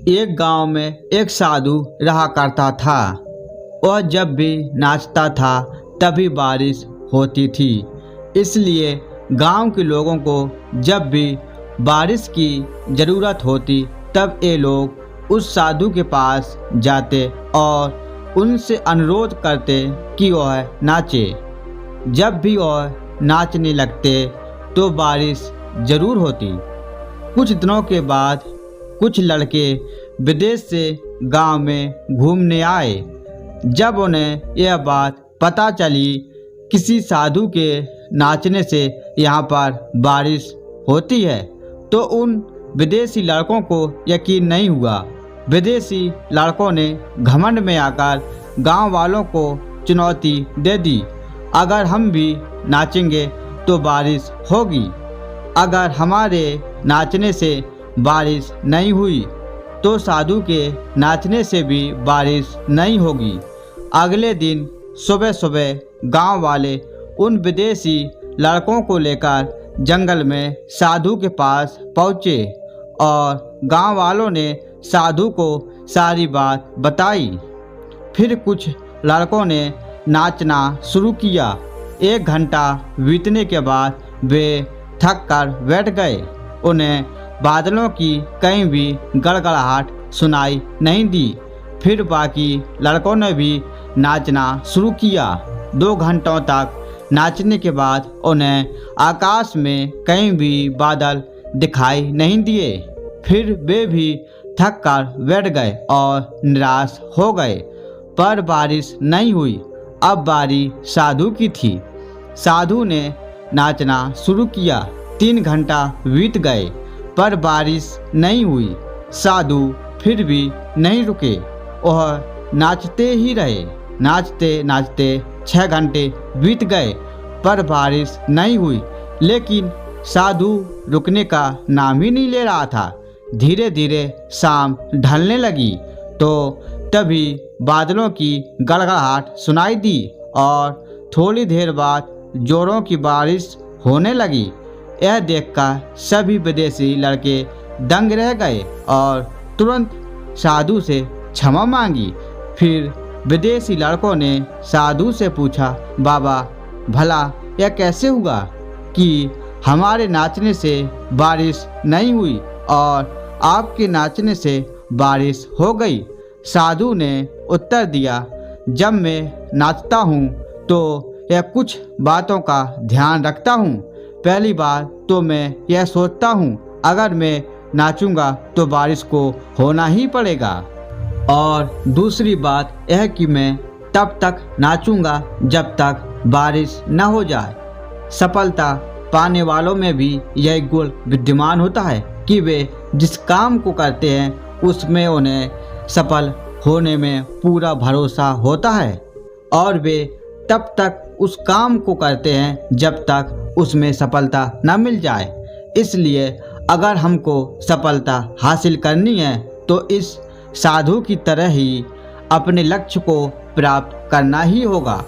एक गांव में एक साधु रहा करता था। वह जब भी नाचता था तभी बारिश होती थी। इसलिए गांव के लोगों को जब भी बारिश की ज़रूरत होती तब ये लोग उस साधु के पास जाते और उनसे अनुरोध करते कि वह नाचे। जब भी वह नाचने लगते तो बारिश ज़रूर होती। कुछ दिनों के बाद कुछ लड़के विदेश से गांव में घूमने आए। जब उन्हें यह बात पता चली किसी साधु के नाचने से यहाँ पर बारिश होती है तो उन विदेशी लड़कों को यकीन नहीं हुआ। विदेशी लड़कों ने घमंड में आकर गांव वालों को चुनौती दे दी, अगर हम भी नाचेंगे तो बारिश होगी। अगर हमारे नाचने से बारिश नहीं हुई तो साधु के नाचने से भी बारिश नहीं होगी। अगले दिन सुबह सुबह गांव वाले उन विदेशी लड़कों को लेकर जंगल में साधु के पास पहुँचे और गांव वालों ने साधु को सारी बात बताई। फिर कुछ लड़कों ने नाचना शुरू किया। 1 घंटा बीतने के बाद वे थक कर बैठ गए। उन्हें बादलों की कहीं भी गड़गड़ाहट सुनाई नहीं दी। फिर बाकी लड़कों ने भी नाचना शुरू किया। 2 घंटों तक नाचने के बाद उन्हें आकाश में कहीं भी बादल दिखाई नहीं दिए। फिर वे भी थक कर बैठ गए और निराश हो गए, पर बारिश नहीं हुई। अब बारी साधु की थी। साधु ने नाचना शुरू किया। 3 घंटा बीत गए पर बारिश नहीं हुई। साधु फिर भी नहीं रुके, वह नाचते ही रहे। नाचते नाचते 6 घंटे बीत गए पर बारिश नहीं हुई, लेकिन साधु रुकने का नाम ही नहीं ले रहा था। धीरे धीरे शाम ढलने लगी तो तभी बादलों की गड़गड़ाहट सुनाई दी और थोड़ी देर बाद जोरों की बारिश होने लगी। यह देखकर सभी विदेशी लड़के दंग रह गए और तुरंत साधु से क्षमा मांगी। फिर विदेशी लड़कों ने साधु से पूछा, बाबा भला यह कैसे हुआ कि हमारे नाचने से बारिश नहीं हुई और आपके नाचने से बारिश हो गई? साधु ने उत्तर दिया, जब मैं नाचता हूँ तो यह कुछ बातों का ध्यान रखता हूँ। पहली बात तो मैं यह सोचता हूँ अगर मैं नाचूंगा तो बारिश को होना ही पड़ेगा, और दूसरी बात यह कि मैं तब तक नाचूंगा जब तक बारिश न हो जाए। सफलता पाने वालों में भी यह गुण विद्यमान होता है कि वे जिस काम को करते हैं उसमें उन्हें सफल होने में पूरा भरोसा होता है और वे तब तक उस काम को करते हैं जब तक उसमें सफलता न मिल जाए। इसलिए अगर हमको सफलता हासिल करनी है तो इस साधु की तरह ही अपने लक्ष्य को प्राप्त करना ही होगा।